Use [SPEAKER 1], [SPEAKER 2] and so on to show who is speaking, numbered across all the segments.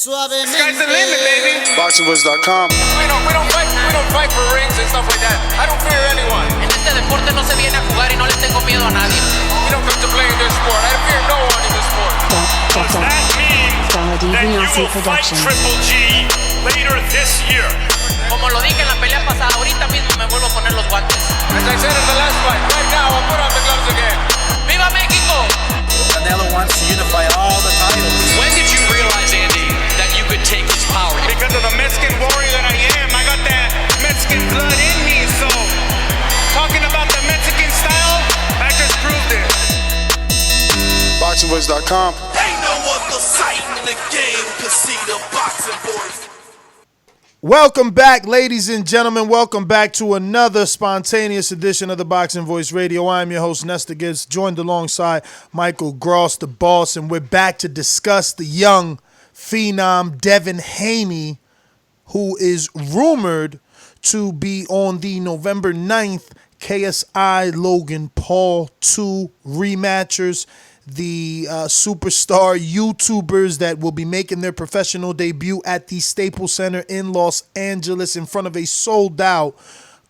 [SPEAKER 1] Suavemente. Sky's the limit, baby.
[SPEAKER 2] BoxingVoice.com.
[SPEAKER 1] We don't fight for rings and stuff like that. I don't fear anyone.
[SPEAKER 3] En este deporte no se viene a jugar y no le tengo miedo a nadie.
[SPEAKER 1] We don't come to play in this sport. I fear no one in this sport.
[SPEAKER 4] Does that mean that you will fight Triple G later this year?
[SPEAKER 3] Como lo dije en la pelea pasada, ahorita mismo me vuelvo a poner los guantes.
[SPEAKER 1] As I said in the last fight, right now I'll put on the gloves again.
[SPEAKER 3] ¡Viva México!
[SPEAKER 5] Canelo wants to unify all the titles.
[SPEAKER 6] When did you realize, Andy, that you could take his power?
[SPEAKER 1] Because of the Mexican warrior that I am, I got that Mexican blood in me. So, talking about the Mexican style, I just proved it.
[SPEAKER 2] BoxingVoice.com.
[SPEAKER 7] Ain't no other sight in the game can see the Boxing Voice.
[SPEAKER 8] Welcome back, ladies and gentlemen. Welcome back to another spontaneous edition of the Boxing Voice Radio. I'm your host, Nestor Gibbs, joined alongside Michael Gross, the boss, and we're back to discuss the young phenom Devin Haney, who is rumored to be on the November 9th KSI Logan Paul 2 rematchers. The superstar YouTubers that will be making their professional debut at the Staples Center in Los Angeles in front of a sold-out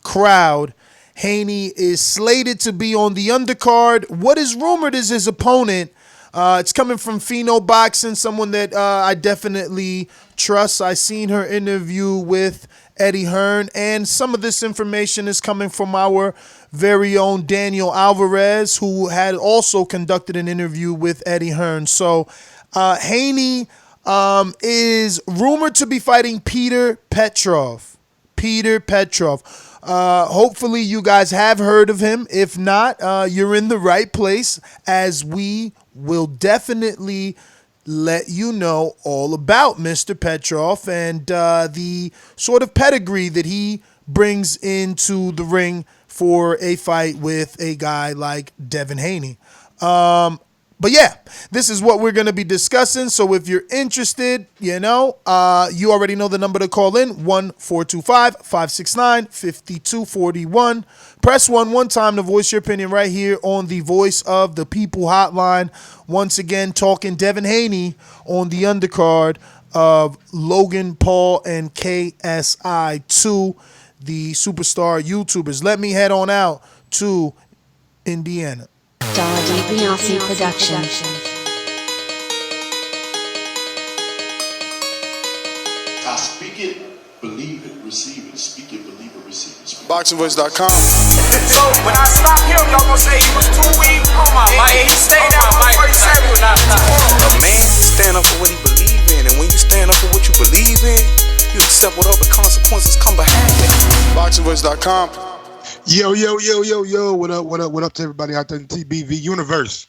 [SPEAKER 8] crowd. Haney is slated to be on the undercard. What is rumored is his opponent. It's coming from Pheno Boxing, someone that I definitely trust. I seen her interview with Eddie Hearn, and some of this information is coming from our very own Daniel Alvarez, who had also conducted an interview with Eddie Hearn. So Haney is rumored to be fighting Petr Petrov. Hopefully you guys have heard of him. If not, you're in the right place, as we will definitely let you know all about Mr. Petrov and the sort of pedigree that he brings into the ring for a fight with a guy like Devin Haney. But yeah, this is what we're going to be discussing. So if you're interested, you already know the number to call in, 1-425-569-5241. Press 1 one time to voice your opinion right here on the Voice of the People hotline. Once again, talking Devin Haney on the undercard of Logan Paul and KSI 2, the superstar YouTubers. Let me head on out to Indiana.
[SPEAKER 9] WBC Production.
[SPEAKER 10] I speak it, believe it, receive it. Speak it, believe it, receive it.
[SPEAKER 2] BoxingVoice.com.
[SPEAKER 1] So, when I stop him, y'all gonna say he was too weak. Oh my, Mike, he stayed out. Mike, what he said when I stopped.
[SPEAKER 5] A man stand up for what he believes in, and when you stand up for what you believe in, you accept whatever consequences come behind it.
[SPEAKER 2] BoxingVoice.com.
[SPEAKER 11] Yo, what up to everybody out there in TBV universe?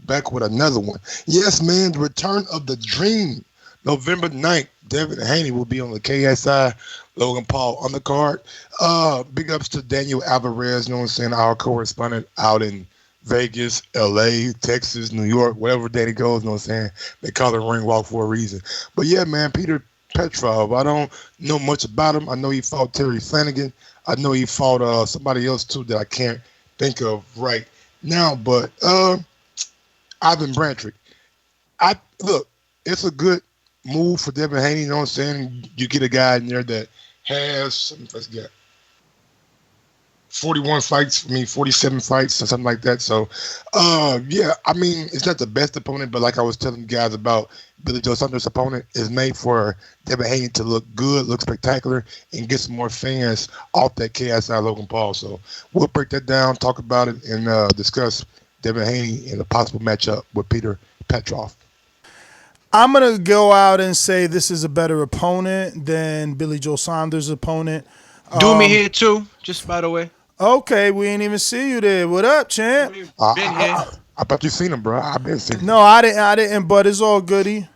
[SPEAKER 11] Back with another one. Yes, man, the return of the dream. November 9th, Devin Haney will be on the KSI Logan Paul undercard. Big ups to Daniel Alvarez, you know what I'm saying, our correspondent out in Vegas, LA, Texas, New York, wherever Danny goes, you know what I'm saying. They call it a ring walk for a reason. But yeah, man, Petr Petrov, I don't know much about him. I know he fought Terry Flanagan. I know he fought somebody else too that I can't think of right now, but Ivan Brantrick. Look, it's a good move for Devin Haney, you know what I'm saying? You get a guy in there that has, let's get 41 fights, 47 fights or something like that. So, yeah, I mean, it's not the best opponent, but like I was telling you guys about Billy Joe Saunders' opponent, is made for Devin Haney to look good, look spectacular, and get some more fans off that KSI Logan Paul. So we'll break that down, talk about it, and discuss Devin Haney in a possible matchup with Petr Petrov.
[SPEAKER 8] I'm going to go out and say this is a better opponent than Billy Joe Saunders' opponent.
[SPEAKER 12] Do me here too, just by the way.
[SPEAKER 8] Okay, we ain't even see you there. What up, champ?
[SPEAKER 11] I thought you seen him, bro. I've been seeing him.
[SPEAKER 8] No, I didn't, but it's all goody.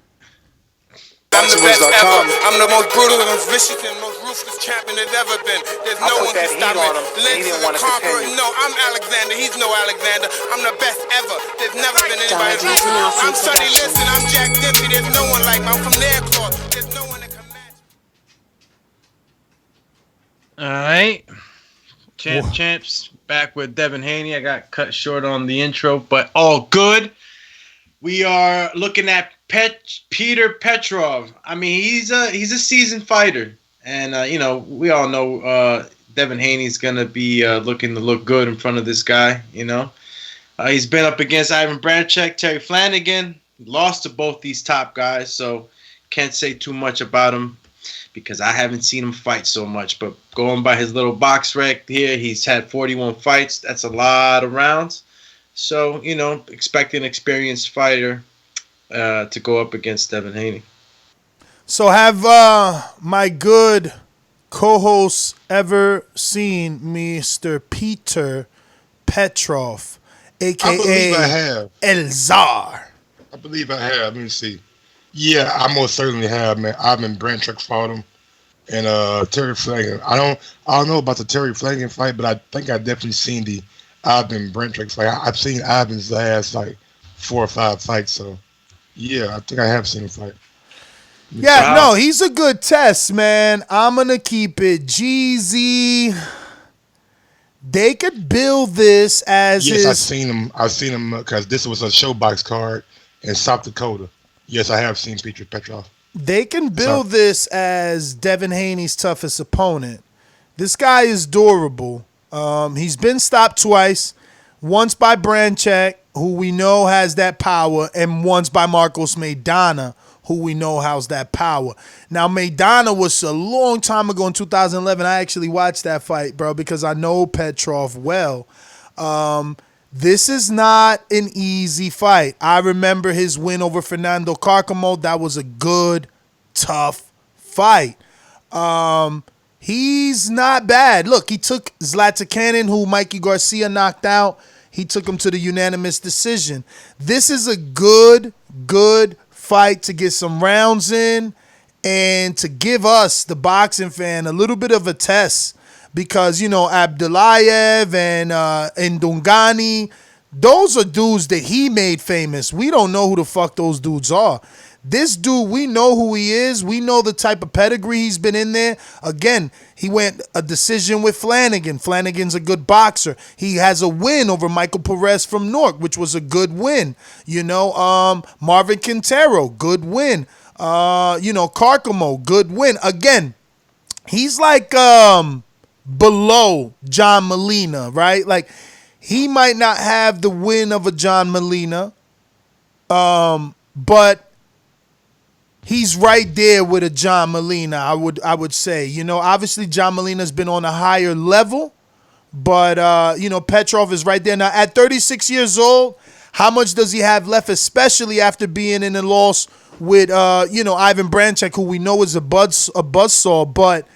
[SPEAKER 1] I'm the best ever. I'm the most brutal and vicious and most ruthless champion there's ever been. There's no one can stop me. Lynch is a conqueror. No, I'm Alexander. He's no Alexander. I'm the best ever. There's never been anybody like me. I'm Sonny Liston. I'm Jack Dempsey. There's no one like me. I'm from their claw. There's no one that can match me.
[SPEAKER 12] All right. Champs, back with Devin Haney. I got cut short on the intro, but all good. We are looking at Petr Petrov. I mean, he's a seasoned fighter, and we all know Devin Haney's gonna be looking to look good in front of this guy. He's been up against Ivan Branchek, Terry Flanagan, lost to both these top guys, so can't say too much about him because I haven't seen him fight so much. But going by his little box rec here, he's had 41 fights. That's a lot of rounds. So, expect an experienced fighter to go up against Devin Haney.
[SPEAKER 8] So have my good co-hosts ever seen Mr. Petr Petrov, a.k.a.
[SPEAKER 11] I believe I have.
[SPEAKER 8] El Czar?
[SPEAKER 11] I believe I have. Let me see. Yeah, I most certainly have, man. Ivan Branchek fought him, and Terry Flanagan. I don't know about the Terry Flanagan fight, but I think I definitely seen the Ivan Branchek fight. I've seen Ivan's last 4 or 5 fights, so yeah, I think I have seen him fight.
[SPEAKER 8] Yeah, no, he's a good test, man. I'm gonna keep it Jeezy. They could build this as
[SPEAKER 11] I've seen him because this was a showbox card in South Dakota. Yes, I have seen Petr Petrov.
[SPEAKER 8] They can build this as Devin Haney's toughest opponent. This guy is durable. He's been stopped twice. Once by Branchek, who we know has that power, and once by Marcos Maidana, who we know has that power. Now, Maidana was a long time ago in 2011. I actually watched that fight, bro, because I know Petrov well. This is not an easy fight. I remember his win over Fernando Carcamo. That was a good, tough fight. He's not bad. Look, he took Zlatikanin, who Mikey Garcia knocked out. He took him to the unanimous decision. This is a good fight to get some rounds in and to give us, the boxing fan, a little bit of a test. Because, Abdulayev and Ndungani, those are dudes that he made famous. We don't know who the fuck those dudes are. This dude, we know who he is. We know the type of pedigree he's been in there. Again, he went a decision with Flanagan. Flanagan's a good boxer. He has a win over Michael Perez from Newark, which was a good win. Marvin Quintero, good win. Carcamo, good win. Again, he's like below John Molina, right? Like, he might not have the win of a John Molina, but he's right there with a John Molina, I would say. Obviously John Molina's been on a higher level, but Petrov is right there. Now, at 36 years old, how much does he have left, especially after being in a loss with Ivan Branchek, who we know is a buzzsaw, but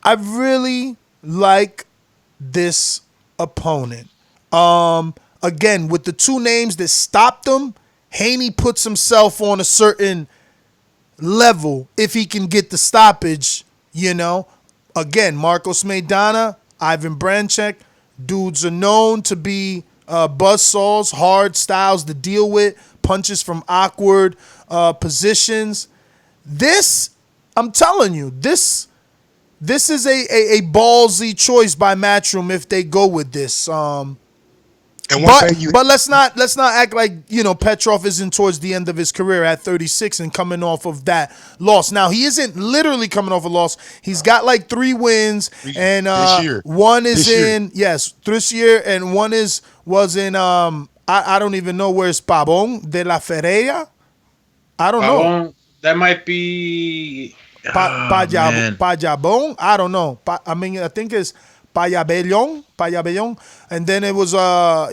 [SPEAKER 8] I really like this opponent. Again, with the two names that stopped him, Haney puts himself on a certain level if he can get the stoppage, Again, Marcos Maidana, Ivan Branchek, dudes are known to be buzzsaws, hard styles to deal with, punches from awkward positions. This, I'm telling you, this is a ballsy choice by Matchroom if they go with this. But let's not act like Petrov isn't towards the end of his career at 36 and coming off of that loss. Now, he isn't literally coming off a loss. He's got like 3 wins, and one is this year, and one was in I don't even know where's Pabon de la Ferreira. I don't know.
[SPEAKER 12] That might be
[SPEAKER 8] Payabon. I don't know. I think it's Payabellon, and then it was I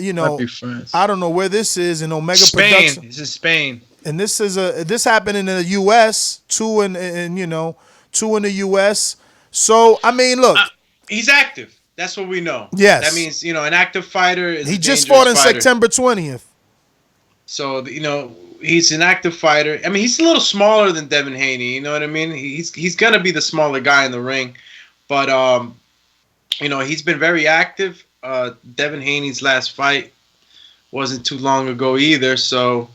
[SPEAKER 8] don't know where this is in Omega
[SPEAKER 12] Spain.
[SPEAKER 8] Production.
[SPEAKER 12] This is Spain,
[SPEAKER 8] and this happened in the U.S. 2 in the U.S. So I mean, look,
[SPEAKER 12] he's active. That's what we know.
[SPEAKER 8] Yes,
[SPEAKER 12] that means an active fighter is.
[SPEAKER 8] He just fought on September 20th.
[SPEAKER 12] So he's an active fighter. I mean, he's a little smaller than Devin Haney. You know what I mean? He's gonna be the smaller guy in the ring, but he's been very active. Devin Haney's last fight wasn't too long ago either, so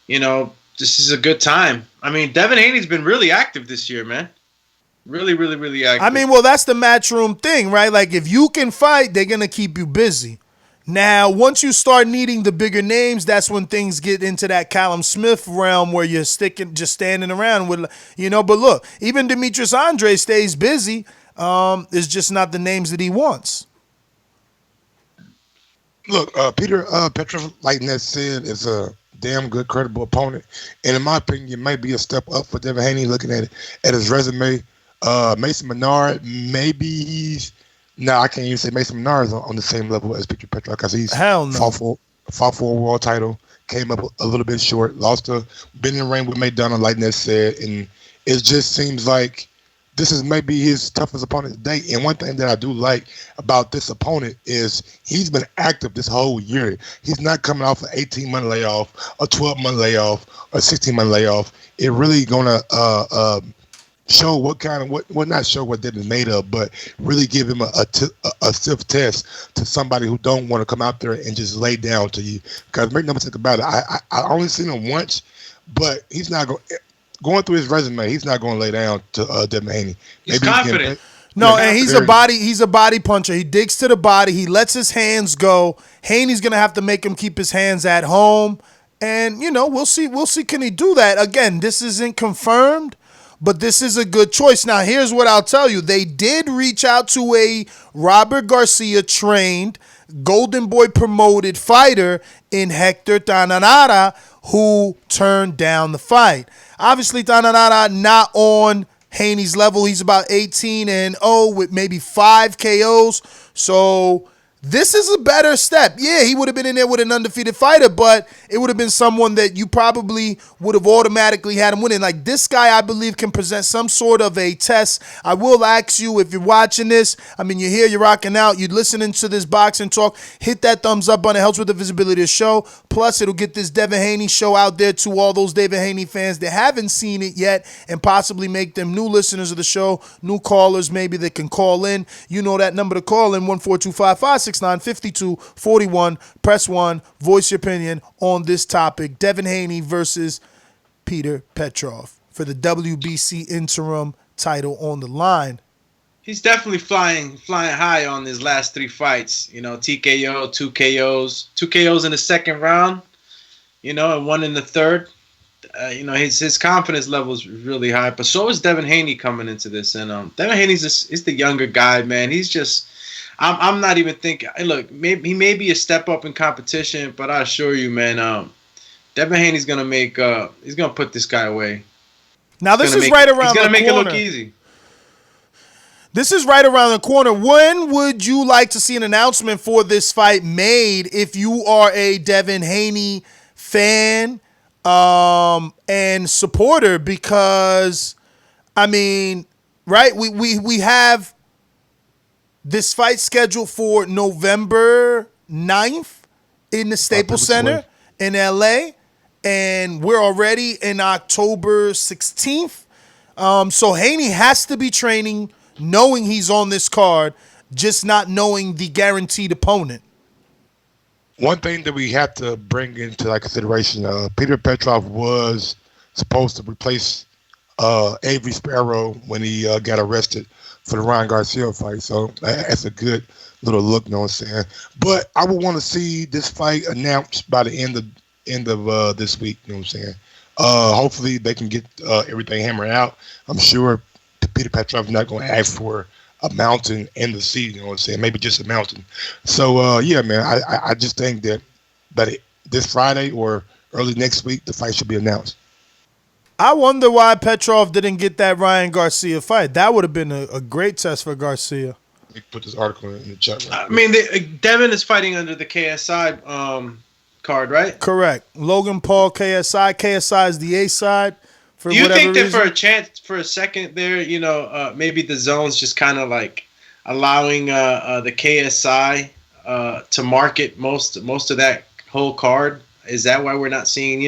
[SPEAKER 12] this is a good time. I mean, Devin Haney's been really active this year, man. Really, really, really active.
[SPEAKER 8] I mean, well, that's the Matchroom thing, right? Like, if you can fight, they're gonna keep you busy. Now, once you start needing the bigger names, that's when things get into that Callum Smith realm where you're just standing around with, But look, even Demetrius Andre stays busy. It's just not the names that he wants.
[SPEAKER 11] Look, Petr Petrov, like Ned said, is a damn good, credible opponent, and in my opinion, it might be a step up for Devin Haney. Looking at his resume, Mason Menard, maybe he's. No, I can't even say Mason Menard is on the same level as Petr Petrov because he's fought for a world title, came up a little bit short, been in the ring with McDonough, like Ned said, and it just seems like this is maybe his toughest opponent today. And one thing that I do like about this opponent is he's been active this whole year. He's not coming off an 18-month layoff, a 12-month layoff, a 16-month layoff. It really gonna show not show what they've been made of, but really give him a stiff test to somebody who don't want to come out there and just lay down to you. Because make no mistake about it, I only seen him once, but he's not going through his resume. He's not going to lay down to Devin Haney.
[SPEAKER 12] He's confident.
[SPEAKER 8] And he's a body puncher. He digs to the body. He lets his hands go. Haney's gonna have to make him keep his hands at home, and we'll see. Can he do that? Again, this isn't confirmed. But this is a good choice. Now, here's what I'll tell you. They did reach out to a Robert Garcia trained, Golden Boy promoted fighter in Hector Tananara, who turned down the fight. Obviously, Tananara not on Haney's level. He's about 18-0 with maybe 5 KOs. So this is a better step. Yeah, he would have been in there with an undefeated fighter, but it would have been someone that you probably would have automatically had him winning. Like this guy, I believe, can present some sort of a test. I will ask you, if you're watching this, you're here, you're rocking out, you're listening to this boxing talk, hit that thumbs up button. It helps with the visibility of the show. Plus, it'll get this Devin Haney show out there to all those Devin Haney fans that haven't seen it yet and possibly make them new listeners of the show, new callers maybe that can call in. You know that number to call in, 14255695241. Press 1, voice your opinion on this topic. Devin Haney versus Petr Petrov for the WBC Interim title on the line.
[SPEAKER 12] He's definitely flying high on his last 3 fights. TKO, 2 KOs, 2 KOs in the second round, and 1 in the third. His confidence level is really high, but so is Devin Haney coming into this. And Devin Haney's is the younger guy, man. He's just, I'm not even thinking. Look, maybe he may be a step up in competition, but I assure you, man, Devin Haney's gonna he's gonna put this guy away.
[SPEAKER 8] Now this is right around the corner. He's
[SPEAKER 12] gonna make it look easy.
[SPEAKER 8] This is right around the corner. When would you like to see an announcement for this fight made if you are a Devin Haney fan and supporter? Because, right, we have this fight scheduled for November 9th in the Staples Center in LA, and we're already in October 16th. So Haney has to be training knowing he's on this card, just not knowing the guaranteed opponent.
[SPEAKER 11] One thing that we have to bring into consideration, Petr Petrov was supposed to replace Avery Sparrow when he got arrested for the Ryan Garcia fight. So that's a good little look, you know what I'm saying? But I would want to see this fight announced by the end of this week, you know what I'm saying? Hopefully they can get everything hammered out. I'm sure Petr Petrov is not going to ask for a mountain in the sea, you know what I'm saying? Maybe just a mountain. So, yeah, man, I just think that this Friday or early next week, the fight should be announced.
[SPEAKER 8] I wonder why Petrov didn't get that Ryan Garcia fight. That would have been a great test for Garcia.
[SPEAKER 11] Let me put this article in the chat.
[SPEAKER 12] Devin is fighting under the KSI card, right?
[SPEAKER 8] Correct. Logan Paul, KSI. KSI is the A side.
[SPEAKER 12] Do you think that for a chance, for a second there, maybe the zone's just kind of like allowing the KSI to market most of that whole card? Is that why we're not seeing,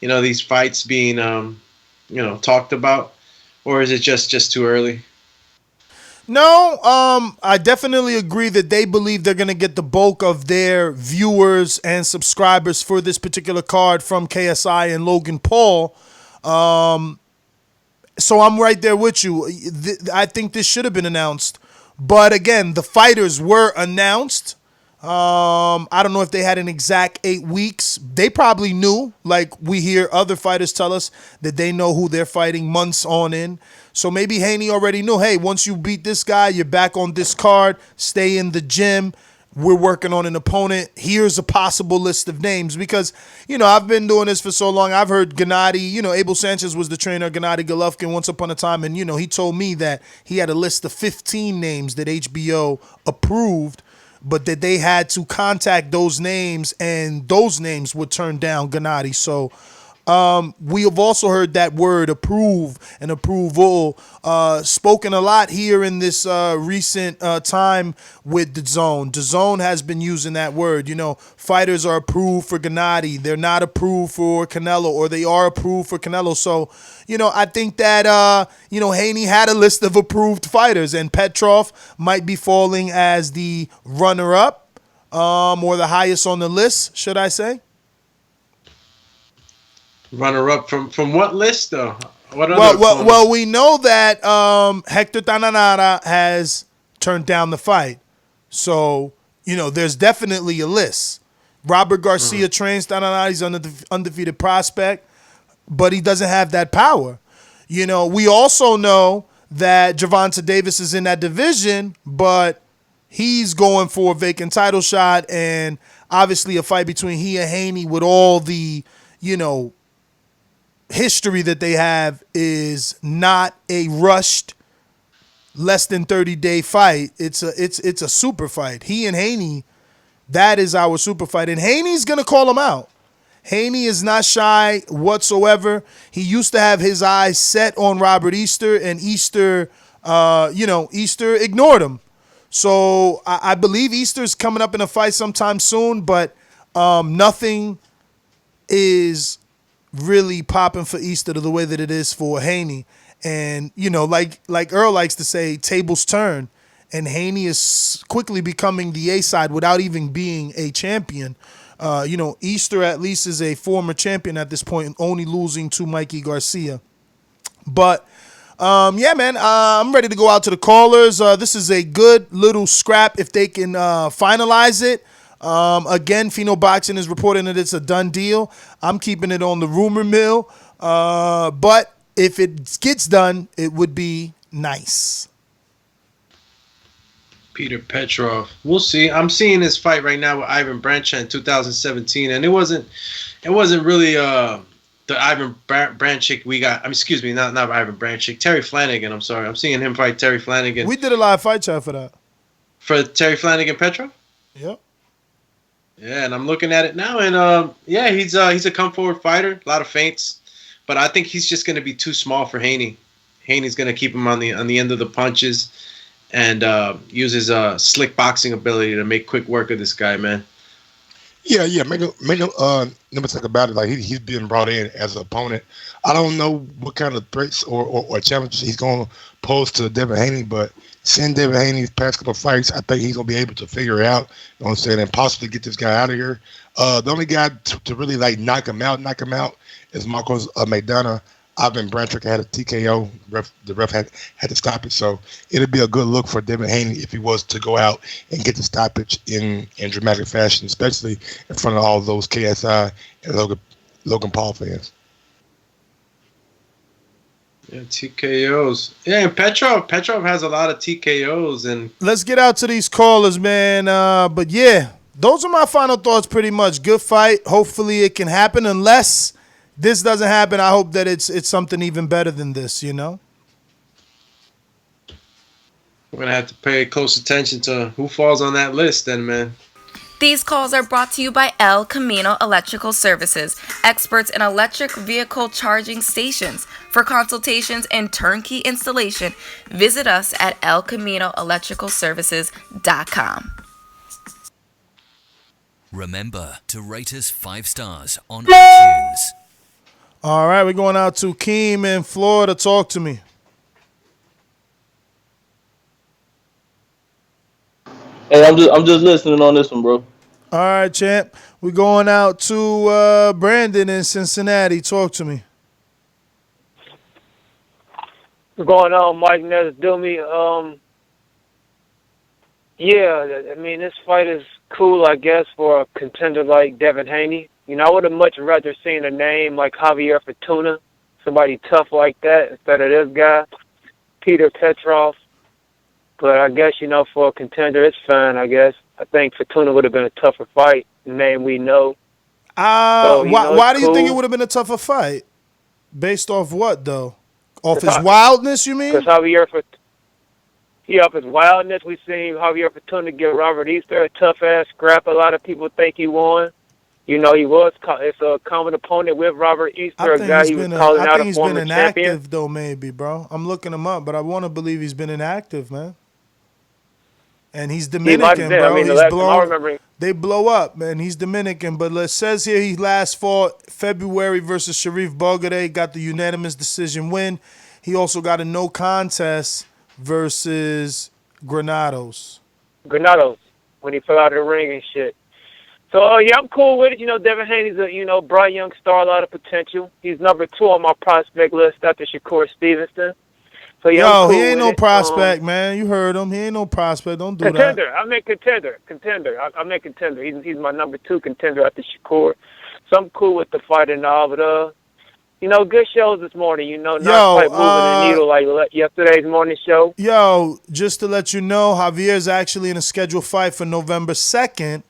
[SPEAKER 12] these fights being, talked about? Or is it just too early?
[SPEAKER 8] No, I definitely agree that they believe they're going to get the bulk of their viewers and subscribers for this particular card from KSI and Logan Paul. So I'm right there with you. I think this should have been announced. But again, the fighters were announced. I don't know if they had an exact 8 weeks. They probably knew, like we hear other fighters tell us that they know who they're fighting months on in. So maybe Haney already knew, hey, once you beat this guy, you're back on this card, stay in the gym. We're working on an opponent. Here's a possible list of names because, I've been doing this for so long. I've heard Gennady, Abel Sanchez was the trainer of Gennady Golovkin once upon a time. And, he told me that he had a list of 15 names that HBO approved, but that they had to contact those names and those names would turn down Gennady. So we have also heard that word approve and approval spoken a lot here in this recent time with Dazn. Dazn has been using that word. Fighters are approved for Gennady. They're not approved for Canelo, or they are approved for Canelo. So, I think that, Haney had a list of approved fighters, and Petrov might be falling as the runner-up or the highest on the list, should I say.
[SPEAKER 12] Runner-up from what list, though?
[SPEAKER 8] Well, we know that Hector Tananara has turned down the fight. So, there's definitely a list. Robert Garcia trains Tananara. He's an undefeated prospect, but he doesn't have that power. We also know that Gervonta Davis is in that division, but he's going for a vacant title shot, and obviously a fight between he and Haney with all the, history that they have is not a rushed, less than 30-day fight. It's a super fight. He and Haney, that is our super fight, and Haney's gonna call him out. Haney is not shy whatsoever. He used to have his eyes set on Robert Easter, and Easter, Easter ignored him. So I believe Easter's coming up in a fight sometime soon, but nothing is really popping for Easter the way that it is for Haney. And, like Earl likes to say, tables turn. And Haney is quickly becoming the A-side without even being a champion. Easter at least is a former champion at this point, only losing to Mikey Garcia. But, man, I'm ready to go out to the callers. This is a good little scrap if they can finalize it. Again, Pheno Boxing is reporting that it's a done deal. I'm keeping it on the rumor mill. But if it gets done, it would be nice.
[SPEAKER 12] Petr Petrov. We'll see. I'm seeing this fight right now with Ivan Brancha in 2017, and it wasn't really the Ivan Branchik we got. Excuse me, not Ivan Branchik. Terry Flanagan. I'm sorry. I'm seeing him fight Terry Flanagan.
[SPEAKER 8] We did a live fight chat for that.
[SPEAKER 12] For Terry Flanagan Petrov?
[SPEAKER 8] Yep.
[SPEAKER 12] Yeah, and I'm looking at it now, and he's a come forward fighter, a lot of feints, but I think he's just going to be too small for Haney. Haney's going to keep him on the end of the punches, and use his slick boxing ability to make quick work of this guy, man.
[SPEAKER 11] Yeah. Make no mistake about it. Like he's being brought in as an opponent. I don't know what kind of threats or challenges he's going to pose to Devin Haney, but seeing Devin Haney's past couple of fights, I think he's going to be able to figure it out. You know what I'm saying, and possibly get this guy out of here. The only guy to really knock him out is Marcos Maidana. Ivan Branchik had a TKO. The ref had to stop it. So it'd be a good look for Devin Haney if he was to go out and get the stoppage in dramatic fashion, especially in front of all those KSI and Logan Paul fans.
[SPEAKER 12] Yeah, TKOs. Yeah, and Petrov has a lot of TKOs. And
[SPEAKER 8] let's get out to these callers, man. But yeah, those are my final thoughts pretty much. Good fight. Hopefully it can happen. Unless this doesn't happen, I hope that it's something even better than this, We're
[SPEAKER 12] going to have to pay close attention to who falls on that list then, man.
[SPEAKER 13] These calls are brought to you by El Camino Electrical Services, experts in electric vehicle charging stations. For consultations and turnkey installation, visit us at elcaminoelectricalservices.com.
[SPEAKER 14] Remember to rate us 5 stars on iTunes.
[SPEAKER 8] All right, we're going out to Keem in Florida. Talk to me.
[SPEAKER 15] Hey, I'm just listening on this one, bro.
[SPEAKER 8] All right, champ. We're going out to Brandon in Cincinnati. Talk to me.
[SPEAKER 16] What's going on, Mike? Ness, do me. Yeah, I mean, this fight is cool, I guess, for a contender like Devin Haney. You know, I would have much rather seen a name like Javier Fortuna, somebody tough like that, instead of this guy, Petr Petrov. But I guess, you know, for a contender, it's fine, I guess. I think Fortuna would have been a tougher fight, the name we know.
[SPEAKER 8] Why do you think it would have been a tougher fight? Based off what, though? Off his wildness, you mean?
[SPEAKER 16] Because Javier Fortuna. Yeah, off his wildness, we seen Javier Fortuna give Robert Easter a tough-ass scrap. A lot of people think he won. You know, it's a common opponent with Robert Easter, a guy he was calling out a former champion. I think he's been inactive,
[SPEAKER 8] though, maybe, bro. I'm looking him up, but I want to believe he's been inactive, man. And he's Dominican, bro.
[SPEAKER 16] I mean,
[SPEAKER 8] they blow up, man. He's Dominican, but it says here he last fought February versus Sharif Bogarde, got the unanimous decision win. He also got a no contest versus Granados,
[SPEAKER 16] when he fell out of the ring and shit. So, yeah, I'm cool with it. You know, Devin Haney's a, bright young star, a lot of potential. He's number 2 on my prospect list after Shakur Stevenson. So, yeah, I'm cool
[SPEAKER 8] he ain't
[SPEAKER 16] with
[SPEAKER 8] no
[SPEAKER 16] it.
[SPEAKER 8] prospect, man. You heard him. He ain't no prospect. Don't do
[SPEAKER 16] contender.
[SPEAKER 8] that.
[SPEAKER 16] I meant contender. I meant contender. He's my number 2 contender after Shakur. So I'm cool with the fight and all, but, good shows this morning, not quite moving the needle like yesterday's morning show.
[SPEAKER 8] Yo, just to let you know, Javier's actually in a scheduled fight for November 2nd.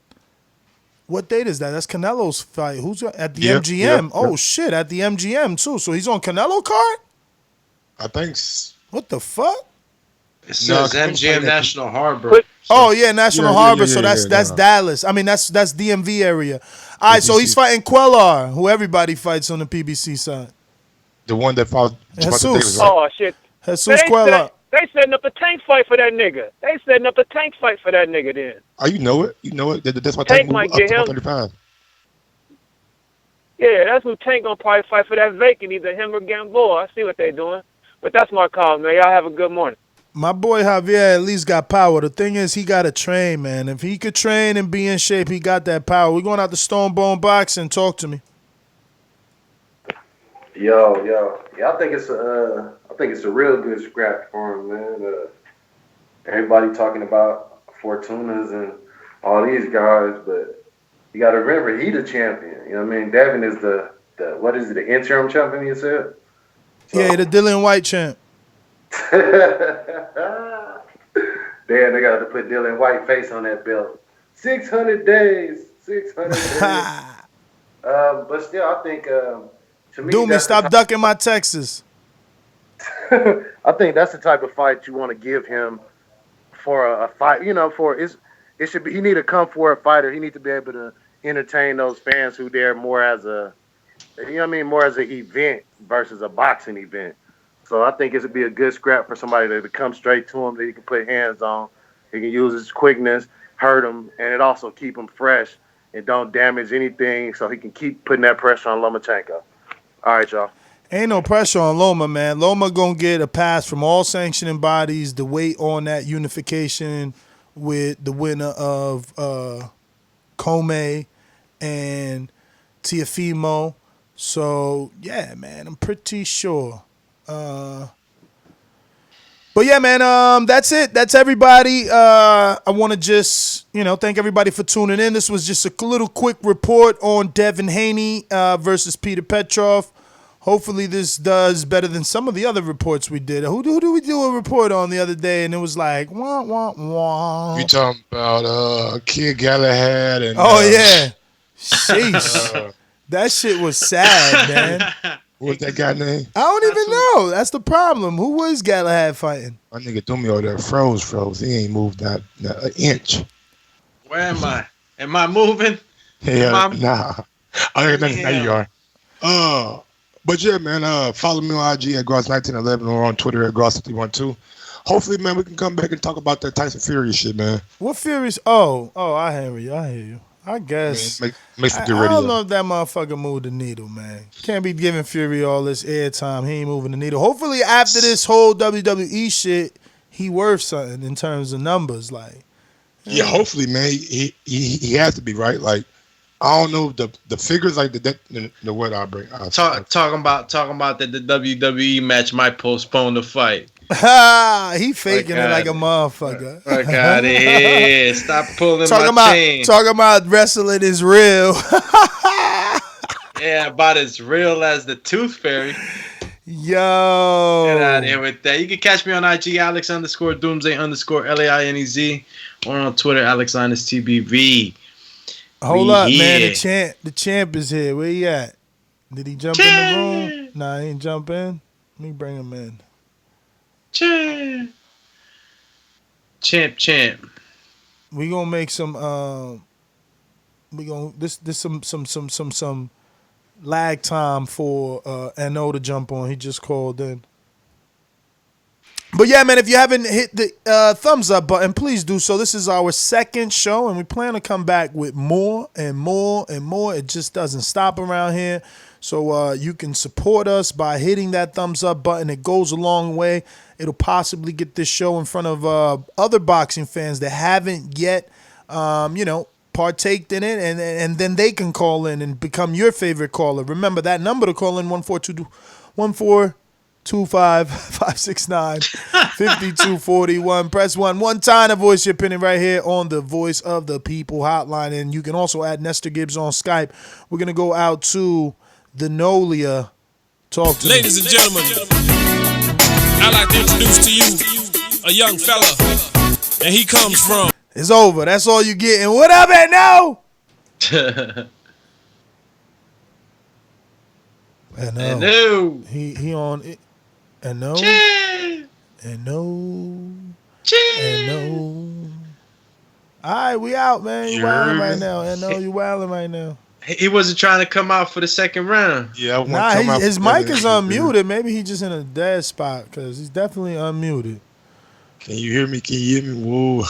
[SPEAKER 8] What date is that? That's Canelo's fight. Who's at the MGM? Shit, at the MGM, too. So he's on Canelo card?
[SPEAKER 11] I think.
[SPEAKER 8] What the fuck?
[SPEAKER 12] It says MGM National Harbor.
[SPEAKER 8] National Harbor. So that's Dallas. I mean, that's DMV area. All right, so he's fighting Quellar, who everybody fights on the PBC side.
[SPEAKER 11] The one that fought
[SPEAKER 8] Jesus.
[SPEAKER 11] Davis, right?
[SPEAKER 16] Oh, shit.
[SPEAKER 8] Jesus Quellar.
[SPEAKER 16] They setting up a tank fight for that nigga. Then.
[SPEAKER 11] Oh, you know it? You know it? That's why
[SPEAKER 16] Tank might get him.
[SPEAKER 11] 135.
[SPEAKER 16] Yeah, that's who Tank gonna probably fight for that vacant, either him or Gamboa. I see what they doing. But that's my call, man. Y'all have a good morning.
[SPEAKER 8] My boy Javier at least got power. The thing is, he got to train, man. If he could train and be in shape, he got that power. We're going out to Stone Bone Boxing. Talk to me.
[SPEAKER 17] Yo. Yeah, I think it's a real good scrap for him, man. Everybody talking about Fortunas and all these guys, but you got to remember, he the champion. You know what I mean? Devin is the interim champion, you said? So.
[SPEAKER 8] Yeah, the Dillian White champ.
[SPEAKER 17] Damn, they got to put Dillian White face on that belt. 600 days. But still, I think, to me...
[SPEAKER 8] Do me, stop ducking my Texas.
[SPEAKER 17] I think that's the type of fight you want to give him for a fight. It should be. He need to come for a fighter. He need to be able to entertain those fans who there more as a, more as an event versus a boxing event. So I think it would be a good scrap for somebody to come straight to him that he can put hands on. He can use his quickness, hurt him, and it also keep him fresh and don't damage anything, so he can keep putting that pressure on Lomachenko. All right, y'all.
[SPEAKER 8] Ain't no pressure on Loma, man. Loma gonna get a pass from all sanctioning bodies. The weight on that unification with the winner of Comey and Teofimo. So yeah, man, I'm pretty sure. But yeah, man, that's it. That's everybody. I want to just, thank everybody for tuning in. This was just a little quick report on Devin Haney versus Petr Petrov. Hopefully this does better than some of the other reports we did. Who do we do a report on the other day? And it was like, wah, wah, wah.
[SPEAKER 11] You talking about Kid Galahad and...
[SPEAKER 8] Oh, yeah. Sheesh. That shit was sad, man.
[SPEAKER 11] What's that guy name?
[SPEAKER 8] I don't even know. That's the problem. Who was Galahad fighting?
[SPEAKER 11] My nigga threw me over there. Froze. He ain't moved not an inch.
[SPEAKER 12] Where am I? Am I moving?
[SPEAKER 11] Yeah, nah. Now you are. But yeah, man, follow me on IG at Gross1911 or on Twitter at Gross5112. Hopefully, man, we can come back and talk about that Tyson Fury shit, man.
[SPEAKER 8] What Fury's? Oh, I hear you. I guess.
[SPEAKER 11] Man,
[SPEAKER 8] I don't know if that motherfucker moved the needle, man. Can't be giving Fury all this airtime. He ain't moving the needle. Hopefully, after this whole WWE shit, he worth something in terms of numbers. Like,
[SPEAKER 11] yeah, hopefully, man, he has to be right. Like, I don't know the figures like the word I bring.
[SPEAKER 12] Talking about that the WWE match might postpone the fight.
[SPEAKER 8] He faking it like a motherfucker.
[SPEAKER 12] Fuck out of here. Stop pulling my chain.
[SPEAKER 8] Talking about wrestling is real.
[SPEAKER 12] Yeah, about as real as the Tooth Fairy.
[SPEAKER 8] Yo.
[SPEAKER 12] Get out of here with that. You can catch me on IG, Alex_Doomsday_LAINEZ, or on Twitter, Alex_TBV.
[SPEAKER 8] Hold up, man. The champ is here. Where he at? Did he jump in the room? Nah, he ain't jump in. Let me bring him in.
[SPEAKER 12] Champ.
[SPEAKER 8] We gonna make some this some lag time for NO to jump on. He just called in. But yeah, man, if you haven't hit the thumbs up button, please do so. This is our second show, and we plan to come back with more and more and more. It just doesn't stop around here. So you can support us by hitting that thumbs up button. It goes a long way. It'll possibly get this show in front of other boxing fans that haven't yet, partaked in it, and then they can call in and become your favorite caller. Remember that number to call in, 1-425-569-5241. Press 1 one time to voice your opinion right here on the Voice of the People hotline. And you can also add Nestor Gibbs on Skype. We're going to go out to the Nolia. Talk to
[SPEAKER 18] Ladies and gentlemen, I'd like to introduce to you a young fella, and he comes from...
[SPEAKER 8] It's over. That's all you getting. What up, NO?
[SPEAKER 12] NO.
[SPEAKER 8] He on it. NO. NO. All right, we out, man. You wilding right now. NO, you wilding right now.
[SPEAKER 12] He wasn't trying to come out for the second round.
[SPEAKER 11] Yeah,
[SPEAKER 8] his mic is unmuted. Maybe he's just in a dead spot because he's definitely unmuted.
[SPEAKER 11] Can you hear me? Whoa.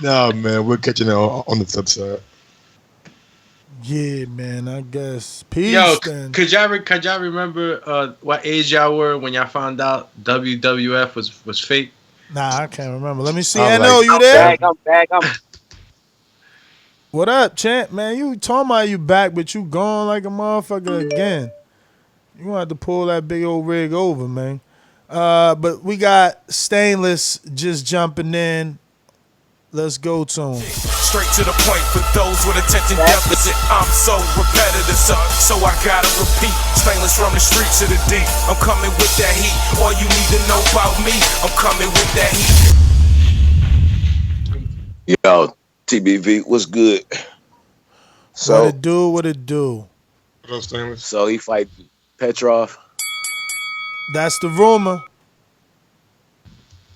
[SPEAKER 11] No, man, we're catching it on the flip side.
[SPEAKER 8] Yeah, man, I guess. Peace.
[SPEAKER 12] Yo,
[SPEAKER 8] then.
[SPEAKER 12] could y'all remember what age y'all were when y'all found out WWF was fake?
[SPEAKER 8] Nah, I can't remember. Let me see. NO, you there?
[SPEAKER 16] I'm back.
[SPEAKER 8] What up, champ? Man, you talking about you back, but you gone like a motherfucker again. You gonna have to pull that big old rig over, man. But we got Stainless just jumping in. Let's go to him.
[SPEAKER 7] Straight to the point for those with attention deficit. I'm so repetitive, so I gotta repeat. Stainless from the streets to the deep. I'm coming with that heat. All you need to know about me, I'm coming with that heat.
[SPEAKER 19] Yo, TBV, what's good? So
[SPEAKER 8] What it do?
[SPEAKER 11] What up, Stainless?
[SPEAKER 19] So he fight Petrov.
[SPEAKER 8] That's the rumor.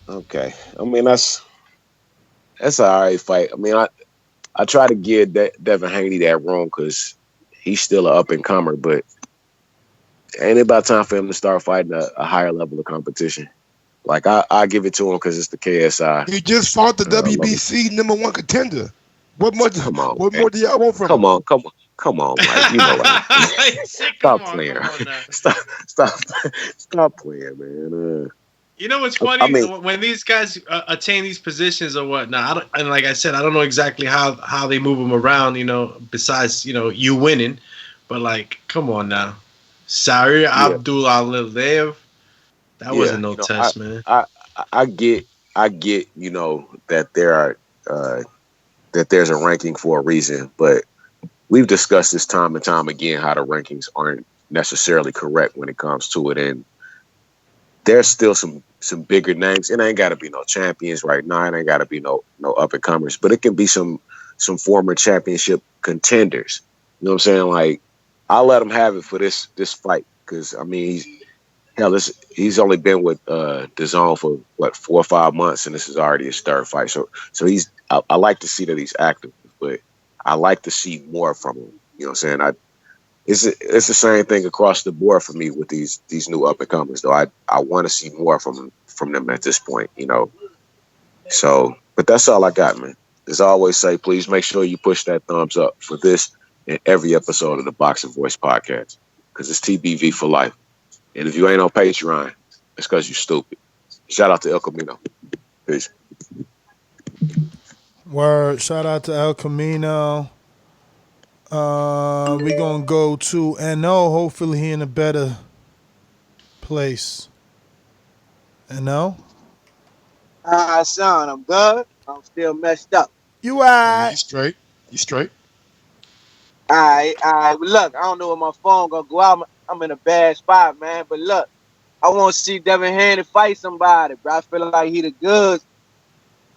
[SPEAKER 19] Okay, I mean that's an alright fight. I mean, I try to give Devin Haney that room because he's still an up and comer, but ain't it about time for him to start fighting a higher level of competition? Like I give it to him because it's the KSI.
[SPEAKER 11] He just fought the WBC #1 contender. What more? What more do y'all want from him?
[SPEAKER 19] Come on, Mike. You know what? Stop playing. Stop playing, man.
[SPEAKER 12] You know what's funny? I mean, when these guys attain these positions or whatnot, and like I said, I don't know exactly how they move them around, besides, you winning. But, like, come on now. Sari Abdulaziz, that wasn't no test, man.
[SPEAKER 19] I get, that that there's a ranking for a reason, but we've discussed this time and time again how the rankings aren't necessarily correct when it comes to it, and there's still some bigger names. It ain't got to be no champions right now. It ain't got to be no up and comers, but it can be some former championship contenders. You know what I'm saying? Like, I'll let him have it for this fight because I mean he's only been with Dazn for 4 or 5 months, and this is already his third fight. So he's I like to see that he's active, but I like to see more from him. You know what I'm saying? It's the same thing across the board for me with these new up and comers. Though I want to see more from them at this point. So, but that's all I got, man. As I always say, please make sure you push that thumbs up for this and every episode of the Boxing Voice podcast because it's TBV for life. And if you ain't on Patreon, it's because you stupid. Shout out to El Camino. Peace.
[SPEAKER 8] Word. Shout out to El Camino. We gonna go to NO. Hopefully he in a better place. You know?
[SPEAKER 20] Son, I'm good. I'm still messed up.
[SPEAKER 8] You alright?
[SPEAKER 11] You straight. You straight.
[SPEAKER 20] All right. Look, I don't know when my phone gonna go out. I'm in a bad spot, man. But look, I want to see Devin Haney fight somebody, bro. I feel like he the goods.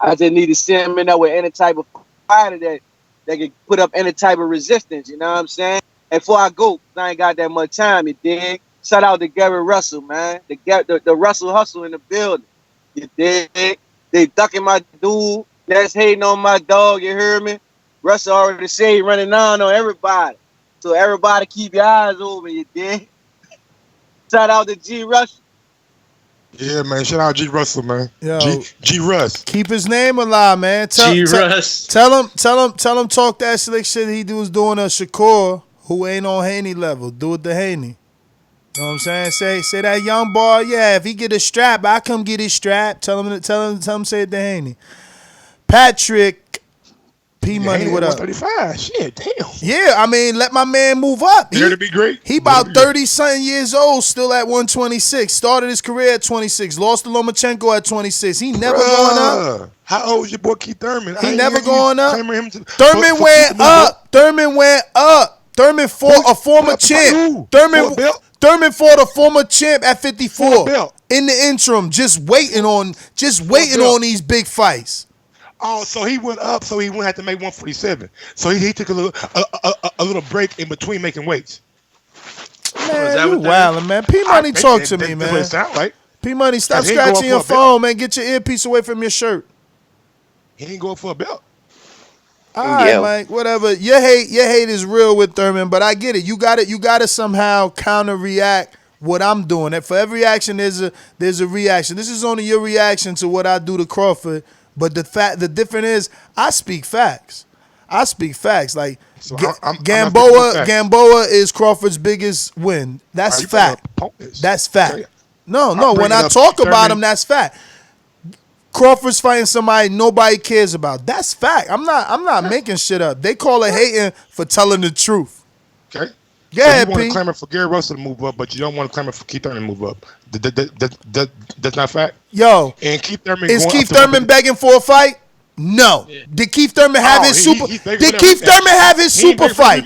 [SPEAKER 20] I just need to see him in there with any type of fighter that can put up any type of resistance. You know what I'm saying? And before I go, I ain't got that much time. You dig? Shout out to Gary Russell, man. The Russell hustle in the building. You dig? They ducking my dude. That's hating on my dog. You heard me? Russell already said he running on everybody. So everybody keep your eyes open. You dig? Shout out to G. Russell.
[SPEAKER 11] Yeah, man. Shout out G. Russell, man.
[SPEAKER 8] Yo,
[SPEAKER 11] G. Russ.
[SPEAKER 8] Keep his name alive, man. Tell him talk that slick shit he was doing to Shakur, who ain't on Haney level. Do it to Haney. You know what I'm saying? Say that young boy, yeah, if he get a strap, I come get his strap. Tell him say it to Haney. Patrick P Money, what up?
[SPEAKER 11] 135. Shit, damn.
[SPEAKER 8] Yeah, I mean, let my man move up.
[SPEAKER 11] There to be great.
[SPEAKER 8] He about 30-something years old, still at 126. Started his career at 26. Lost to Lomachenko at 26. He never going up.
[SPEAKER 11] How old is your boy Keith Thurman?
[SPEAKER 8] He never going up.
[SPEAKER 11] Thurman
[SPEAKER 8] went up. Thurman went up. Thurman fought a former champ. Thurman fought a former champ at 54 in the interim, just waiting on these big fights.
[SPEAKER 11] Oh, so he went up, so he wouldn't have to make 147. So he took a little break in between making weights.
[SPEAKER 8] Man, you wildin', man. P Money, talk to me, man.
[SPEAKER 11] That's what it sound like.
[SPEAKER 8] P Money, stop scratching your phone, man. Get your earpiece away from your shirt.
[SPEAKER 11] He ain't going for a belt.
[SPEAKER 8] All right, Mike. Whatever. Your hate is real with Thurman, but I get it. You got to somehow counter react what I'm doing. And for every action, there's a reaction. This is only your reaction to what I do to Crawford. But the difference is, I speak facts. Like
[SPEAKER 11] so
[SPEAKER 8] Gamboa is Crawford's biggest win. That's fact. That's fact. No. When I talk about him, that's fact. Crawford's fighting somebody nobody cares about. That's fact. I'm not making shit up. They call it hating for telling the truth.
[SPEAKER 11] Okay.
[SPEAKER 8] Yeah,
[SPEAKER 11] so you want to claim it for Gary Russell to move up, but you don't want to claim it for Keith Thurman to move up. That's not fact.
[SPEAKER 8] Yo,
[SPEAKER 11] and Keith Thurman
[SPEAKER 8] is Keith Thurman begging for a fight? No. Yeah. Did Keith Thurman have his super? Did Keith Thurman have his super fight?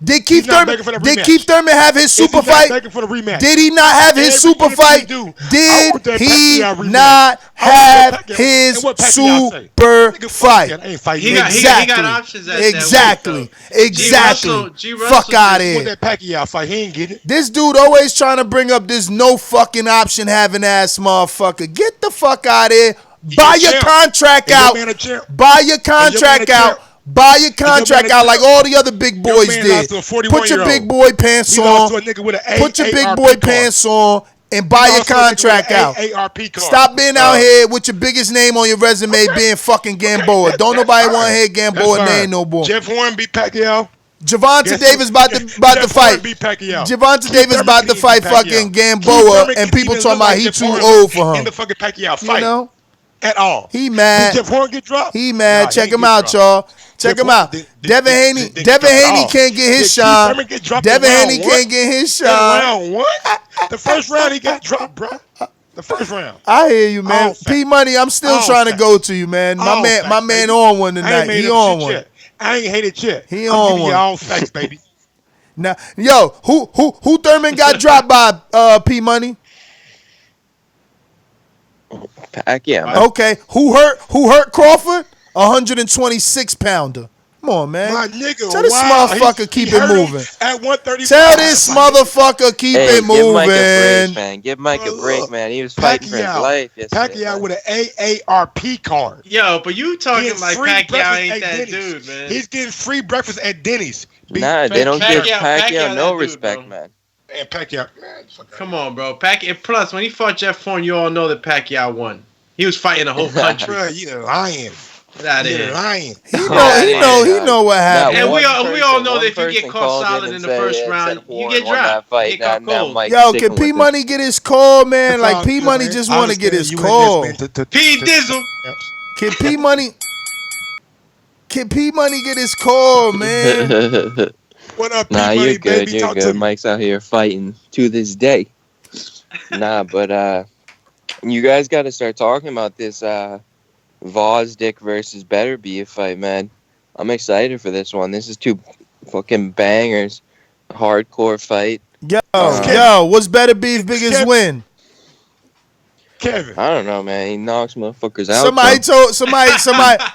[SPEAKER 8] Did Keith Thurman have his super fight? Did he not have his super fight? Did he not have his super fight?
[SPEAKER 12] He got options at
[SPEAKER 8] exactly. Fuck out of here.
[SPEAKER 11] That Pacquiao fight, he ain't getting it.
[SPEAKER 8] This dude always trying to bring up this no fucking option having ass motherfucker. Get the fuck out of here. Buy your contract out. Buy your contract out. Buy your contract out like all the other big boys did. Put your big boy pants on. Put your big boy pants on and buy your contract out. Stop being out here with your biggest name on your resume being fucking Gamboa. Don't nobody want to hear Gamboa name no more.
[SPEAKER 11] Jeff Horn beat Pacquiao.
[SPEAKER 8] Javante Davis about to fight. Javante Davis about to fight fucking Gamboa, and people talking about he too old for him.
[SPEAKER 11] In the fucking Pacquiao fight.
[SPEAKER 8] You know?
[SPEAKER 11] At all.
[SPEAKER 8] He mad.
[SPEAKER 11] Did Jeff Horn get dropped?
[SPEAKER 8] He mad. Nah, check him out, y'all. Check him out. Devin Haney can't get his shine. Devin Haney can't get his shine.
[SPEAKER 11] Round one? The first round he got dropped, bro. The first round.
[SPEAKER 8] I hear you, man. P Money, I'm still trying to go to you, man. My man on one tonight. He on one.
[SPEAKER 11] I ain't hated shit.
[SPEAKER 8] He on one.
[SPEAKER 11] All facts, baby.
[SPEAKER 8] Now, yo, who Thurman got dropped by P Money?
[SPEAKER 21] Pacquiao.
[SPEAKER 8] Okay, who hurt Crawford? 126 pounder. Come on, man.
[SPEAKER 11] My nigga,
[SPEAKER 8] tell this motherfucker keep it moving.
[SPEAKER 11] At 135.
[SPEAKER 8] Tell this motherfucker keep it moving.
[SPEAKER 21] Give Mike a break, man. Give Mike a break, man. He was fighting for his life yesterday.
[SPEAKER 11] Pacquiao with an AARP card.
[SPEAKER 12] Yo, but you talking like Pacquiao ain't that dude, man.
[SPEAKER 11] He's getting free breakfast at Denny's.
[SPEAKER 21] Nah, they don't give Pacquiao no respect, man.
[SPEAKER 11] And Pacquiao, man,
[SPEAKER 12] come on, bro. Plus, when he fought Jeff Horn, you all know that Pacquiao won. He was fighting the whole country.
[SPEAKER 11] Bro, you're lying.
[SPEAKER 12] You're
[SPEAKER 11] lying.
[SPEAKER 8] He know what happened.
[SPEAKER 12] And we all know that if you get caught solid in the first round, you get dropped.
[SPEAKER 8] Yo, can P Money get his call, man? Like P Money just want to get his call.
[SPEAKER 12] P Dizzle.
[SPEAKER 8] Can P Money get his call, man?
[SPEAKER 11] What up,
[SPEAKER 21] nah,
[SPEAKER 11] P-Money,
[SPEAKER 21] you're good.
[SPEAKER 11] Baby?
[SPEAKER 21] You're good. Mike's out here fighting to this day. Nah, but You guys got to start talking about this Vosdick versus Beterbiev fight, man. I'm excited for this one. This is two fucking bangers. Hardcore fight.
[SPEAKER 8] Yo, what's Beterbiev biggest win?
[SPEAKER 11] Kevin.
[SPEAKER 21] I don't know, man. He knocks motherfuckers out.
[SPEAKER 8] Somebody told somebody.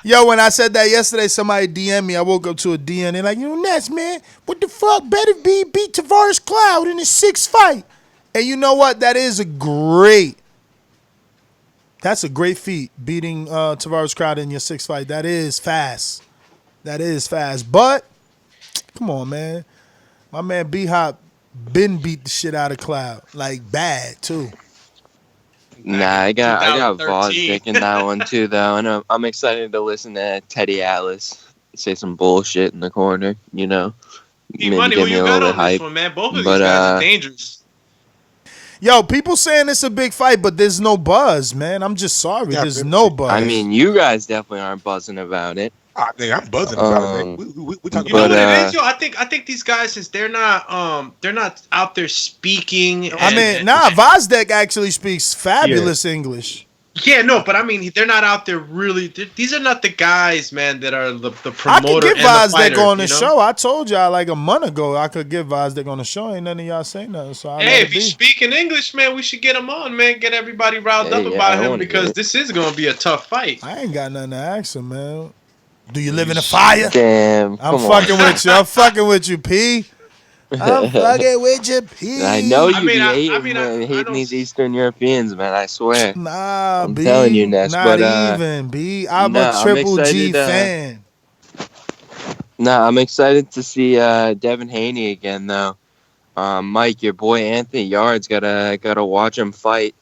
[SPEAKER 8] Yo, when I said that yesterday, somebody DM'd me. I woke up to a DM. They're like, Ness, man, what the fuck? Beterbiev beat Tavares Cloud in his 6th fight. And you know what? That's a great feat, beating Tavares Cloud in your 6th fight. That is fast. But come on, man. My man B-Hop been beat the shit out of Cloud. Like, bad, too.
[SPEAKER 21] Nah, I got Vosdick in that one, too, though. And I'm excited to listen to Teddy Atlas say some bullshit in the corner, you know. Maybe
[SPEAKER 12] Money,
[SPEAKER 21] get
[SPEAKER 12] who
[SPEAKER 21] me
[SPEAKER 12] you
[SPEAKER 21] a
[SPEAKER 12] got
[SPEAKER 21] little
[SPEAKER 12] on
[SPEAKER 21] bit hype.
[SPEAKER 12] this one, man? Both of these guys are dangerous.
[SPEAKER 8] Yo, people saying it's a big fight, but there's no buzz, man. I'm just sorry. There's no buzz.
[SPEAKER 21] I mean, you guys definitely aren't buzzing about it.
[SPEAKER 11] I'm buzzing about it. We talking
[SPEAKER 12] You know
[SPEAKER 11] about
[SPEAKER 12] what it is, yo? I think these guys, since they're not out there speaking.
[SPEAKER 8] Vosdick actually speaks fabulous English.
[SPEAKER 12] Yeah, no, but I mean, they're not out there really. These are not the guys, man, that are the promoter
[SPEAKER 8] I could get
[SPEAKER 12] and the
[SPEAKER 8] Vosdick
[SPEAKER 12] fighter,
[SPEAKER 8] on the
[SPEAKER 12] you know?
[SPEAKER 8] show. I told y'all like a month ago I could get Vosdick on the show. Ain't none of y'all say nothing. So
[SPEAKER 12] Hey, if he's speaking English, man, we should get him on, man. Get everybody riled up about him because this is going to be a tough fight.
[SPEAKER 8] I ain't got nothing to ask him, man. Do you live in a fire?
[SPEAKER 21] Damn,
[SPEAKER 8] I'm fucking with you. I'm fucking with you, P. I'm fucking with you, P.
[SPEAKER 21] I know you hating these Eastern Europeans, man. I swear.
[SPEAKER 8] Nah,
[SPEAKER 21] I'm
[SPEAKER 8] B.
[SPEAKER 21] telling you, Ness.
[SPEAKER 8] Not
[SPEAKER 21] but,
[SPEAKER 8] even, B. I'm a Triple G fan.
[SPEAKER 21] I'm excited to see Devin Haney again, though. Mike, your boy Anthony Yard's gotta watch him fight.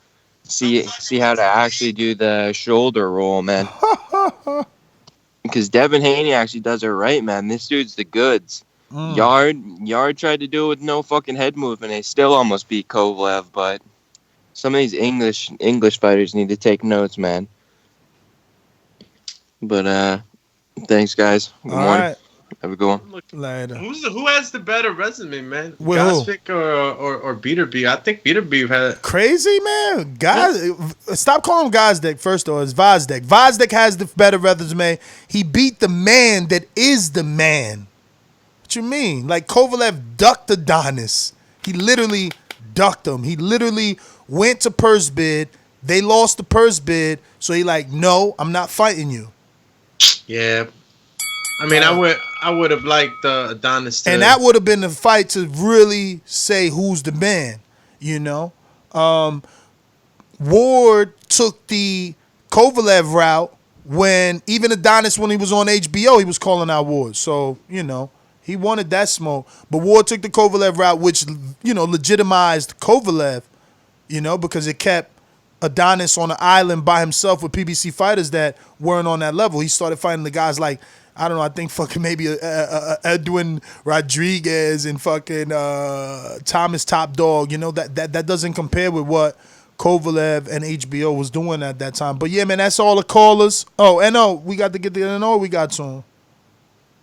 [SPEAKER 21] See how to actually do the shoulder roll, man. Because Devin Haney actually does it right, man. This dude's the goods. Yard tried to do it with no fucking head movement. They still almost beat Kovalev, but some of these English fighters need to take notes, man. But thanks, guys. Good morning. Right. Have a good one.
[SPEAKER 8] Later.
[SPEAKER 12] Who has the better resume, man?
[SPEAKER 8] Well,
[SPEAKER 12] Gosvick or Beterbiev? I think Beterbiev had
[SPEAKER 8] crazy, man. Stop calling him Gosdick. First of all, it's Vosdick. Vosdick has the better resume. He beat the man that is the man. What you mean? Like Kovalev ducked Adonis. He literally ducked him. He literally went to purse bid. They lost the purse bid, so he like, no, I'm not fighting you.
[SPEAKER 12] Yeah. I mean, I would have liked Adonis to...
[SPEAKER 8] And that would have been the fight to really say who's the man, you know? Ward took the Kovalev route when even Adonis, when he was on HBO, he was calling out Ward. So, you know, he wanted that smoke. But Ward took the Kovalev route, which, you know, legitimized Kovalev, you know, because it kept Adonis on an island by himself with PBC fighters that weren't on that level. He started fighting the guys like, I don't know, I think fucking maybe Edwin Rodriguez and fucking Thomas Top Dog. You know, that doesn't compare with what Kovalev and HBO was doing at that time. But yeah, man, that's all the callers. Oh, NO, we got to get the NO, we got to him.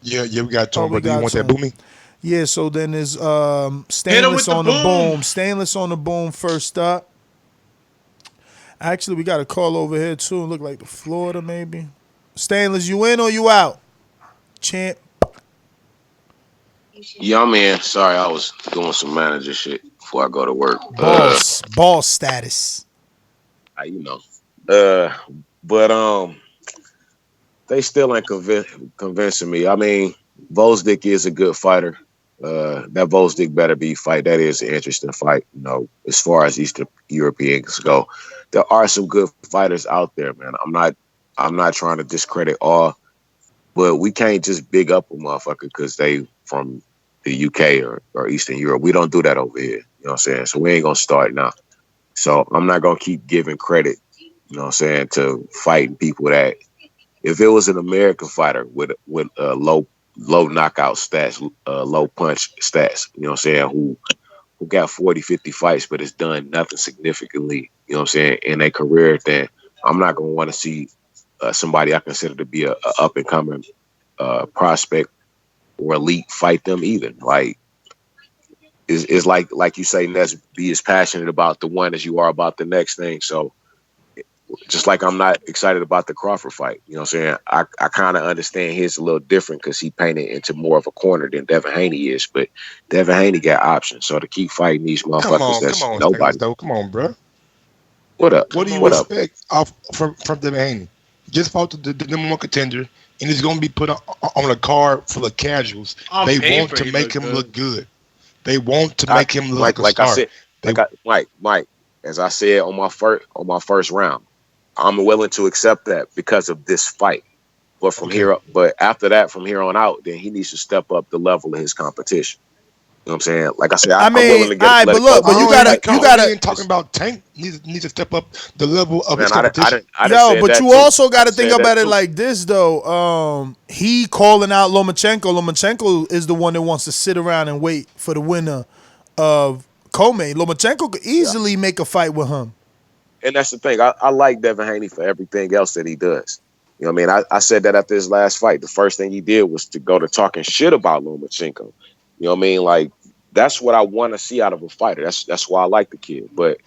[SPEAKER 11] Yeah, we got to him, but do you want that booming?
[SPEAKER 8] Yeah, so then there's Stainless on the boom. Stainless on the boom first up. Actually, we got a call over here too. Look like the Florida maybe. Stainless, you in or you out? Champ.
[SPEAKER 19] Yeah, I'm in. Sorry, I was doing some manager shit before I go to work.
[SPEAKER 8] Boss status.
[SPEAKER 19] You know. But they still ain't convincing me. I mean, Vosdick is a good fighter. That Vosdick Beterbiev fight, that is an interesting fight, you know, as far as Eastern Europeans go. There are some good fighters out there, man. I'm not trying to discredit all, but we can't just big up a motherfucker because they from the UK or Eastern Europe. We don't do that over here. You know what I'm saying? So we ain't going to start now. So I'm not going to keep giving credit, you know what I'm saying, to fighting people that, if it was an American fighter with low knockout stats, low punch stats, you know what I'm saying, who got 40, 50 fights but has done nothing significantly, you know what I'm saying, in a career, then I'm not going to want to see somebody I consider to be a up-and-coming prospect or elite fight them either. Like, it's like you say, Ness, be as passionate about the one as you are about the next thing. So just like I'm not excited about the Crawford fight. You know what I'm saying? I kind of understand his a little different because he painted into more of a corner than Devin Haney is. But Devin Haney got options. So to keep fighting these motherfuckers, that's nobody.
[SPEAKER 11] Come on, bro.
[SPEAKER 19] What up?
[SPEAKER 11] What do you expect from Devin Haney? Just fought the number one contender, and he's going to be put on a card full of casuals. They want to make him look good. They want to make him look like a star.
[SPEAKER 19] I said, Mike, as I said on my first round, I'm willing to accept that because of this fight. But but after that, from here on out, then he needs to step up the level of his competition. You know what I'm saying? Like I said, I'm willing to get.
[SPEAKER 8] All right, but look, but you gotta.
[SPEAKER 11] Talking about Tank needs to step up the level of his competition.
[SPEAKER 8] But you also got to think about it like this, though. He calling out Lomachenko. Lomachenko is the one that wants to sit around and wait for the winner of Comey. Lomachenko could easily make a fight with him.
[SPEAKER 19] And that's the thing. I like Devin Haney for everything else that he does. You know what I mean? I said that after his last fight. The first thing he did was to go to talking shit about Lomachenko. You know what I mean? Like, that's what I want to see out of a fighter. That's why I like the kid. But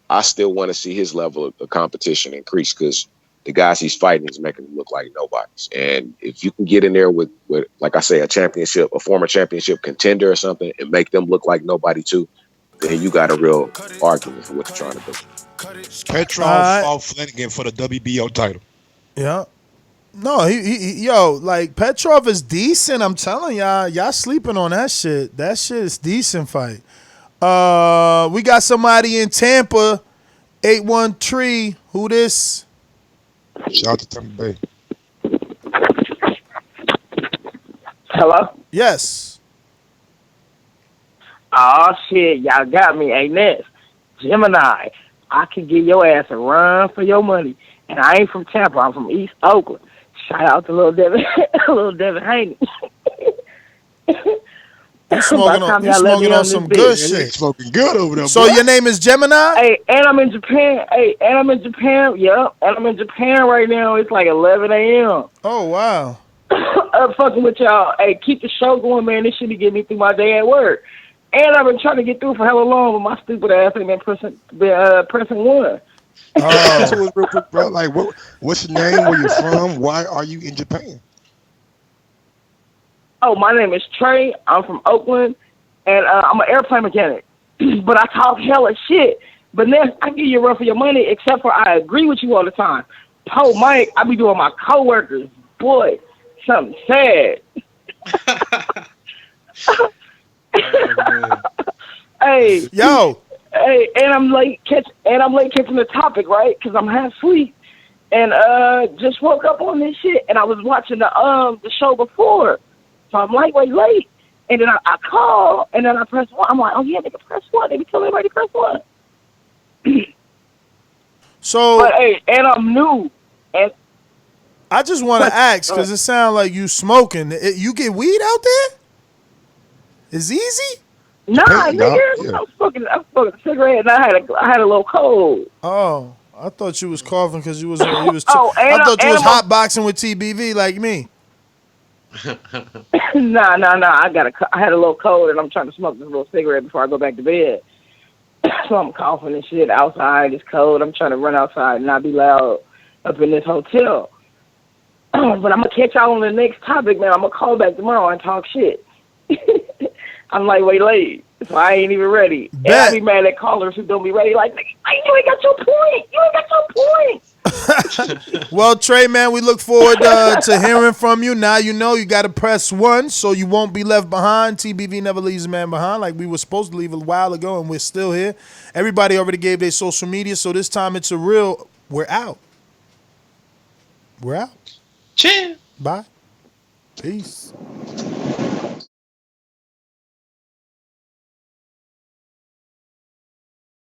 [SPEAKER 19] I still want to see his level of competition increase because the guys he's fighting is making him look like nobody's. And if you can get in there with like I say, a former championship contender or something and make them look like nobody too, then you got a real argument for what you're trying to do.
[SPEAKER 11] Petrov fought Flanagan for the WBO title.
[SPEAKER 8] Yeah. No, like Petrov is decent. I'm telling y'all sleeping on that shit. That shit is decent fight. We got somebody in Tampa, 813. Who this?
[SPEAKER 11] Shout out to Tampa Bay.
[SPEAKER 4] Hello?
[SPEAKER 8] Yes.
[SPEAKER 4] Oh shit, y'all got me. Hey, Ness, Gemini, I can give your ass a run for your money. And I ain't from Tampa, I'm from East Oakland. Shout out to little Devin Haney.
[SPEAKER 8] You smoking on some good shit.
[SPEAKER 11] Smoking good over there.
[SPEAKER 8] So your name is Gemini?
[SPEAKER 4] Hey, and I'm in Japan. Yep. And I'm in Japan right now. It's like 11 a.m.
[SPEAKER 8] Oh, wow.
[SPEAKER 4] I'm fucking with y'all. Hey, keep the show going, man. This shit be getting me through my day at work. And I've been trying to get through for hella long, but my stupid ass ain't been pressing one.
[SPEAKER 11] So real quick, bro. Like, what's your name? Where you from? Why are you in Japan?
[SPEAKER 4] Oh, my name is Trey. I'm from Oakland, and I'm an airplane mechanic. But I talk hella shit. But then I give you a run for your money, except for I agree with you all the time. Mike, I be doing my coworkers. Boy, something sad. Hey,
[SPEAKER 8] yo.
[SPEAKER 4] Hey, and I'm late catching the topic, right? Because I'm half asleep, and just woke up on this shit, and I was watching the show before, so I'm lightweight late, and then I call, and then I press one. I'm like, oh yeah, nigga, press one. They be telling everybody to press one.
[SPEAKER 8] So,
[SPEAKER 4] but hey, and I'm new, and
[SPEAKER 8] I just want to ask because it sounds like you smoking. You get weed out there? It's easy.
[SPEAKER 4] Nah, nigga, I'm smoking a cigarette, and I had a little cold.
[SPEAKER 8] Oh, I thought you was coughing because you was. I thought you was hot boxing with TBV like me.
[SPEAKER 4] Nah. I had a little cold, and I'm trying to smoke this little cigarette before I go back to bed. So I'm coughing and shit outside. It's cold. I'm trying to run outside and not be loud up in this hotel. But I'm gonna catch y'all on the next topic, man. I'm gonna call back tomorrow and talk shit. I'm like way late, so I ain't even ready. And I be mad at callers who don't be ready. Like, you ain't got your point. You ain't got your point.
[SPEAKER 8] Well, Trey, man, we look forward to hearing from you. Now you know you got to press 1 so you won't be left behind. TBV never leaves a man behind like we were supposed to leave a while ago, and we're still here. Everybody already gave their social media, so this time it's a real, we're out. We're out.
[SPEAKER 12] Cheers.
[SPEAKER 8] Bye. Peace.